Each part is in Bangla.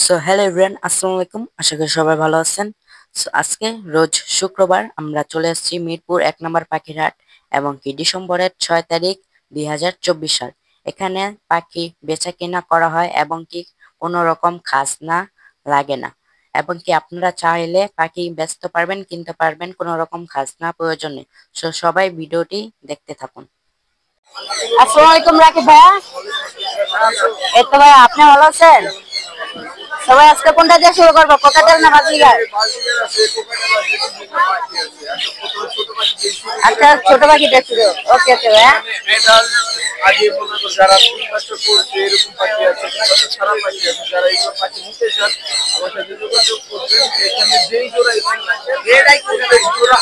সো হ্যালো এভরিওয়ান, আসসালামু আলাইকুম। আশা করি সবাই ভালো আছেন। সো আজকে রোজ শুক্রবার আমরা চলে এসেছি মিরপুর 1 নম্বর পাখির হাট এবং কি ডিসেম্বরের 6 তারিখ 2024 সাল। এখানে পাখি বেচা কেনা করা হয় এবং কি কোনো রকম খাজনা লাগে না, এবং কি আপনারা চাইলে পাখি বেচতে পারবেন, কিনতে পারবেন, কোনো রকম খাজনা প্রয়োজন নেই। সো সবাই ভিডিওটি দেখতে থাকুন। আসসালামু আলাইকুম রাকিব ভাইয়া। এই তো ভাই, আপনি ভালো আছেন? সবাই আজকে কোনটা দিয়ে শুরু করবো, কোকাটেল না বাজিগার? আচ্ছা, ছোট পাখি দিয়ে শুরু। ওকে ওকে ভাইয়া। আগে মনে করো যারা 3 বছর করছে এরকম পাখি আছে, সারা পাখি আছে, যারা এইসব পাখি নিতে চান আমার সাথে যোগাযোগ করবেন। এখানে যেই জোড়া জোড়া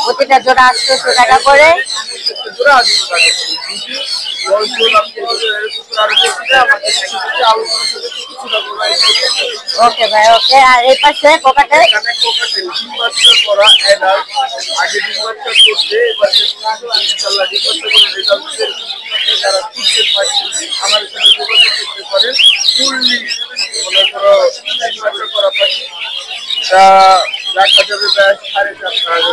প্রতিটা জোড়া 800 টাকা করে। জোড়া 800 টাকা যদি 10 জোড়া এরকম আরো বেশি দেয় আমাদের সাথে আলোচনা করে কিছুটা ওকে ভাই ওকে। আর এই পাশে কোকাটেল? এখানে কোকাটেল 3 বছর করা অ্যাডাল্ট, আগে 2 বছর করছে, এবার ইনশাআল্লাহ 2 বছর করে রেজাল্ট যারা শিখতে পারছে আমার সাথে যোগাযোগ করতে পারেন। ফুললি মনে করো 3 বছর করা পাখি তা রাখা যাবে প্রায় 4,500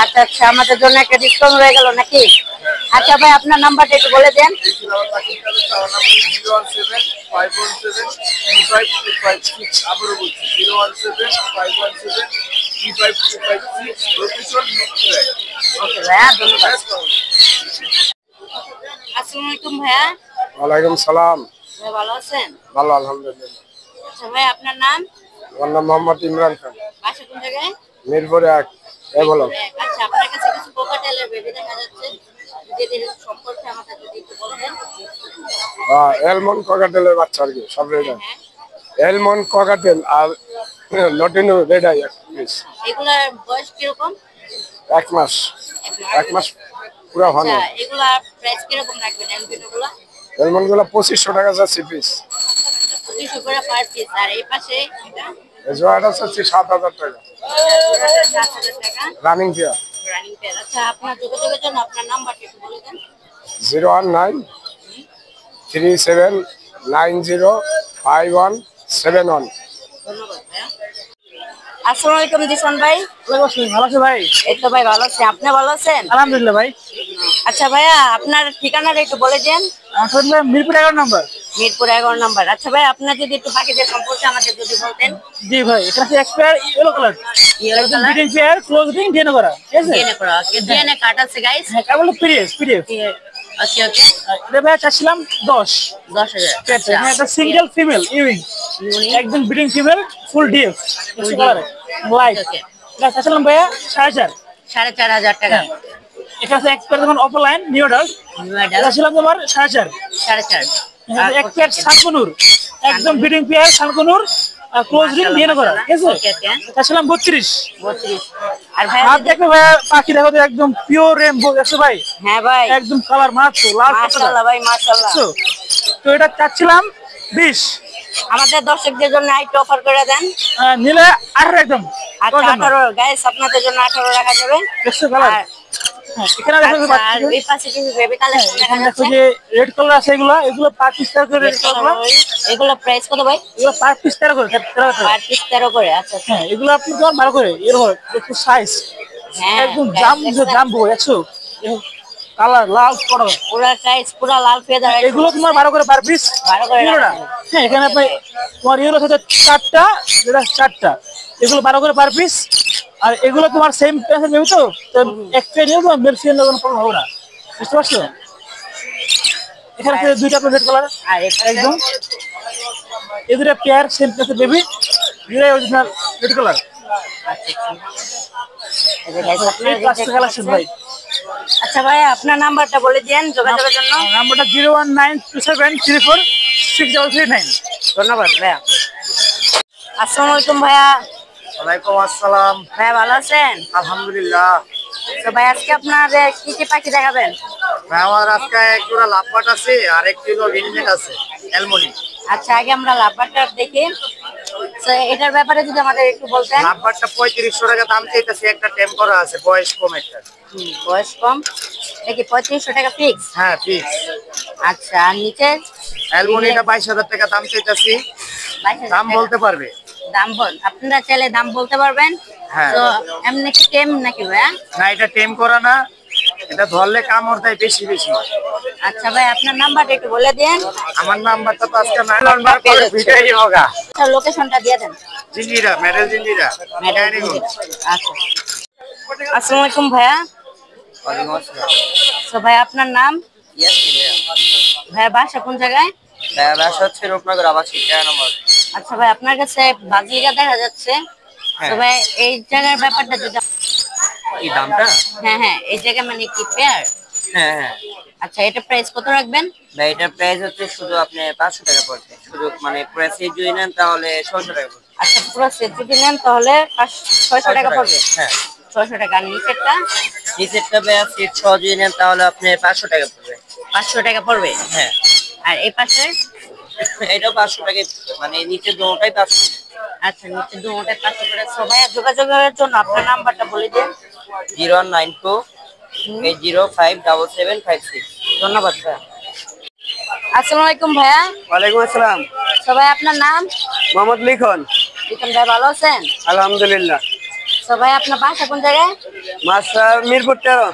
আচ্ছা আচ্ছা, আমাদের জন্য একটা ডিসকাউন্ট হয়ে গেল নাকি? আচ্ছা ভাই, আপনার নাম্বারটা একটু বলে দেন। আবারও বলছি 017-517-35256 ওকে ভাইয়া, ধন্যবাদ। আসসালামু আলাইকুম ভাইয়া। ওয়ালাইকুম সালাম। ভাই ভালো আছেন? ভালো আলহামদুলিল্লাহ। আচ্ছা ভাই, আপনার নাম? আমার নাম মোহাম্মদ ইমরান খান, বাসা কোন জায়গায়? মিরপুরে 1। বলো। আচ্ছা, আপনার কাছে কিছু কোকাটেলের বেবি দেখা যাচ্ছে, যেটির সম্পর্কে আমাদের যদি একটু বলতেন। এলমন ককাটেলের বাচ্চা আর কি, সব রেড আই। হ্যাঁ, এলমন ককাটেল আর লটিনো রেড আই পিস। এগুলার বয়স কিরকম? 1 মাস। 1 মাস পুরো হয়নি। আচ্ছা, এগুলার প্রাইস কিরকম রাখবেন এলবিনোগুলো? এলমন গুলো 2500 টাকা যাচ্ছে পিস। 2500 করে পার পিস। আর এই পাশে এটা এই জোড়াটা হচ্ছে 7000 টাকা জোড়াটা 7000 টাকা রানিং পেয়ার। Running pair. আচ্ছা, আপনার যোগাযোগের জন্য আপনার নাম্বারটা একটু বলে দেন। 01937905171। ধন্যবাদ ভাইয়া। আসসালামু আলাইকুম দিশান ভাই। ভালো আছি ভাই। এই তো ভাই ভালো আছি, আপনি ভালো আছেন? আলহামদুলিল্লাহ ভাই। আচ্ছা ভাইয়া, আপনার ঠিকানাটা একটু বলে দেন। আসলে মিরপুর 11 নম্বর। মিরপুর 11 নম্বর। আচ্ছা ভাই, আপনার যদি একটু পাখিদের সম্পর্কে আমাদের যদি বলতেন। জি ভাই, এটা হচ্ছে এক্সপায়ার ইয়েলো কালার। ইয়েলো একদম colour, breeding pair, close ring DNA করা, ঠিক আছে? ডিএনএ করা। ডিএনএ কাট আছে গাইস। হ্যাঁ, কেবল পিডিএফ। ওকে ওকে। এটা ভাই চাচ্ছিলাম 10। 10,000। আচ্ছা, হ্যাঁ, এটা সিঙ্গেল ফিমেল ইউইং, একদম ব্রিডিং ফিমেল, ফুল ডিএফ, ফুল কালারে লাইট। ওকে। এটা চাচ্ছিলাম ভাইয়া 4,500। 4,500 টাকা। হ্যাঁ, এটা হচ্ছে এক্সপায়ার যখন অফলাইন নিউ অ্যাডাল্ট। এটা ছিলাম তোমার 4,500। 4,500। এক পেয়ার শালকুনুর, একদম ব্রিডিং পেয়ার শালকুনুর, ক্লোজ রিং ডিএনএ করা, ঠিক আছে? ওকে ওকে। এটা ছিলাম 32। 32। আর ভাই হাত দেখবে ভাইয়া, পাখি দেখো তো একদম পিওর রেনবো, দেখছো ভাই? হ্যাঁ ভাই, একদম কালার মাত্র লাল পাতা। মাশাআল্লাহ ভাই, মাশাআল্লাহ। তো এটা চাচ্ছিলাম 20। আমাদের দর্শকদের জন্য আইটি অফার করে দেন। নিলে 18 একদম। আচ্ছা, 18 গাইস, আপনাদের জন্য 18 রাখা যাবে। দেখছো কালার? আর হ্যাঁ, এখানে দেখো আচ্ছা, আর এই পাশে কিছু বেবি কালেকশন দেখা এখানে দেখো যাচ্ছে। যে রেড কালার আছে, এগুলো পার পিস 13 করে রেড কালার। এগুলো প্রাইস কত ভাই? এগুলো পার পিস 13 করে, 13 করে। পার পিস 13 করে। আচ্ছা আচ্ছা। হ্যাঁ, এগুলো আপনি তোমার 12 করে। এরকম দেখো সাইজ, হ্যাঁ, একদম জাম্বো দেখছো? কালার লাল পড়ো, পুরা সাইজ, পুরা লাল ফেদার। এগুলো তোমার 12 করে পার পিস। 12 করে ইউরোটা। হ্যাঁ, এখানে আপনি তোমার ইউরো সাথে 4টা, যেটা 4টা, এগুলো 12 করে পার পিস। আর এগুলো তোমার সেম প্রাইসের নেবে তো, একটা নিয়ে তোমার মেলফিয়ান কোনো প্রবলেম হবে না, বুঝতে পারছো? এখানে আছে দুইটা রেড কালার, আর একদম এই দুটো পেয়ার সেম প্রাইসের বেবি, দুটাই অরিজিনাল রেড কালার। কালেকশন ভাই। আচ্ছা ভাই, আপনার নাম্বারটা বলে দেন যোগাযোগের জন্য। নাম্বারটা 01927346339। ধন্যবাদ ভাইয়া। আসসালামু আলাইকুম ভাইয়া। ওয়ালাইকুম আসসালাম। ভাইয়া ভালো আছেন? আলহামদুলিল্লাহ। তো ভাই, আজকে আপনার কি কি পাখি দেখাবেন? ভাই আমার আজকে এক জোড়া লাভবাট আছে আর এক কিলো রিননেক আছে অ্যালমনি। আচ্ছা, আগে আমরা লাভবারটা দেখি। তো তো এটার ব্যাপারে যদি আমাদের একটু বলতেন। নাম্বারটা 3500 টাকা দাম চাইতেছি, একটা টেম করা আছে, বয়স কম একটা। বয়স কম, এটা কি 3500 টাকা ফিক্স? হ্যাঁ ফিক্স। আচ্ছা, আর নিচে অ্যালমনিটা 22000 টাকা দাম চাইতেছি, 22,000 দাম টাকা। বলতে পারবে? দাম বল, আপনারা চাইলে দাম বলতে পারবেন। হ্যাঁ। তো এমনি কি টেম নাকি ভাইয়া? না এটা টেম করা না, এটা ধরলে কামড় দেয় বেশি বেশি। আচ্ছা ভাই, আপনার নাম্বারটা একটু বলে দেন। আমার নাম্বারটা তো আজকে নাম্বার করে ভিডিওই হোগা। আচ্ছা, লোকেশনটা দিয়ে দেন। জিঞ্জিরা, মেডেল জিঞ্জিরা। আচ্ছা, আসসালামু আলাইকুম ভাইয়া। ওয়ালাইকুম আসসালাম। তো ভাই আপনার নাম? ইয়াসমিন ভাইয়া। ভাইয়া বাসা কোন জায়গায়? ভাইয়া বাসা হচ্ছে রূপনগর আবাসিক 13 নম্বর। আচ্ছা ভাই, আপনার কাছে বাজরিকা দেখা যাচ্ছে। তো ভাই এই জায়গার ব্যাপারটা যদি কি দামটা? হ্যাঁ হ্যাঁ, এই জায়গা মানে কি পেয়ার? হ্যাঁ হ্যাঁ আচ্ছা, এটা প্রাইস কত রাখবেন? ভাই, এটার প্রাইস হচ্ছে শুধু আপনি 500 টাকা পড়বে, শুধু মানে প্রাইসে যদি নেন তাহলে 600 টাকা পড়বে। আচ্ছা, পুরো সেট যদি নেন তাহলে 600 টাকা পড়বে। হ্যাঁ 600 টাকা। আর নিচেরটা? নিচেরটা ভাইয়া সেট 6 যদি নেন তাহলে আপনি 500 টাকা পড়বে। 500 টাকা পড়বে। হ্যাঁ আর এই পাশে? এটাও 500 টাকা, মানে নিচে দুটোটাই 500। আচ্ছা, নিচে দুটোটাই 500 করে। সবাই যোগাযোগের জন্য আপনার নাম্বারটা বলে দিন। 0192 8057756। ধন্যবাদ ভাইয়া। আসসালামু আলাইকুম ভাইয়া। ওয়ালাইকুম আসসালাম। সবাই আপনার নাম? মোহাম্মদ লিখন। লিখন ভাই, ভালো আছেন? আলহামদুলিল্লাহ। সবাই আপনার বাসা কোন জায়গায়? মাছটা মিরপুর 13।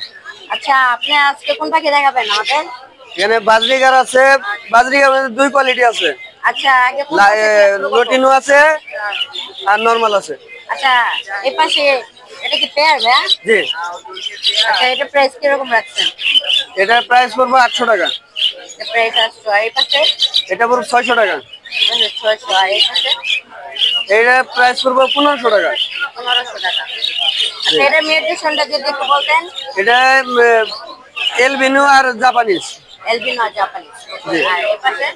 আচ্ছা, আপনি আজকে কোন পাখি দেখাবেন আমাদের? এখানে বাজরিকার আছে, বাজরিকার মধ্যে দুই কোয়ালিটি আছে, আচ্ছা, আগে কোন পাখি দিয়ে শুরু করবো? লটিনো আছে আর নরমাল আছে। আচ্ছা, এই পাশে এটা কি পেয়ার ভাইয়া? জি। আচ্ছা, এটা প্রাইস কিরকম রাখছেন? এটার প্রাইস পড়বে 800 টাকা। এটা প্রাইস আসছে। আর এই পাশে? এটা পড়বে 600 টাকা। 600। আর এই পাশে? এটার প্রাইস পড়বে 1500 টাকা। 1500 টাকা। আচ্ছা, এটার মিউটেশনটা যদি একটু বলতেন। এটা এলবিনো আর জাপানিজ। এলবিনো আর জাপানিজ। জি। আর এই পাশে?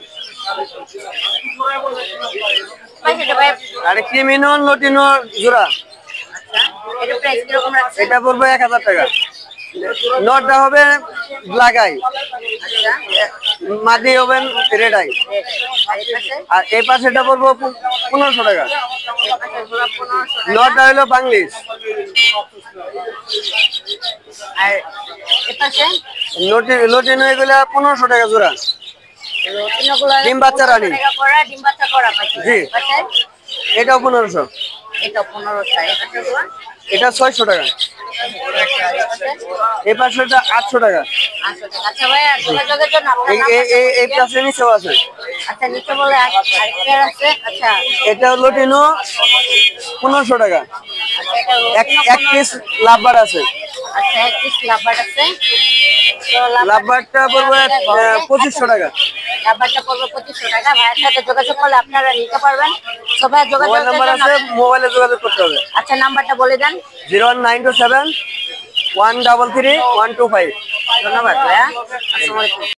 পাশেটা ভাই? আর ক্রিমিনো লটিনো জোড়া। আচ্ছা, এটা প্রাইস কিরকম রাখছেন? এটা পড়বে 1000 টাকা। নটটা হবে ব্ল্যাক আই, আচ্ছা, মাদি হবেন রেড আই। আর এই পাশে? আর এই পাশেটা পড়বো 1500 টাকা। এই পাশে পুরো 1500 টাকা। নটটা হলো বাংলিশ। আর এই পাশে? লটিনো এগুলা 1500 টাকা জোড়া। রতিনগুলো ডিম বাচ্চা রানী। 1500 টাকা করা, ডিম বাচ্চা করা পাখি। জি। এই পাশে? এটাও 1500। এটা 1500। এই পাশেগুলো? এটা 600 টাকা। আর এই পাশে? এই পাশেটা 800 টাকা। 800 টাকা। আচ্ছা ভাইয়া, যোগাযোগের জন্য আপনার এই নাম্বারটা এই বলে এই দিন। পাশে নিচেও আছে। আচ্ছা, নিচে বলে আরেকটা আছে। আচ্ছা, এটা লটিনো 1500 টাকা। আচ্ছা, এটা এক রতিনো পিস লাভবার আছে। আচ্ছা, এক পিস লাভবার্ড আছে। তো লাভবারটা পড়বে 2500 টাকা। লাভবার্ডটা পড়বে 2500 টাকা। ভাইয়ের সাথে যোগাযোগ করলে আপনারা নিতে পারবেন। সবাই মোবাইল যোগাযোগের নাম্বার জন্য। আছে, মোবাইলে যোগাযোগ করতে হবে। আচ্ছা, নাম্বারটা বলে দেন। 01927 133 125। ধন্যবাদ ভাইয়া। আসসালামু আলাইকুম।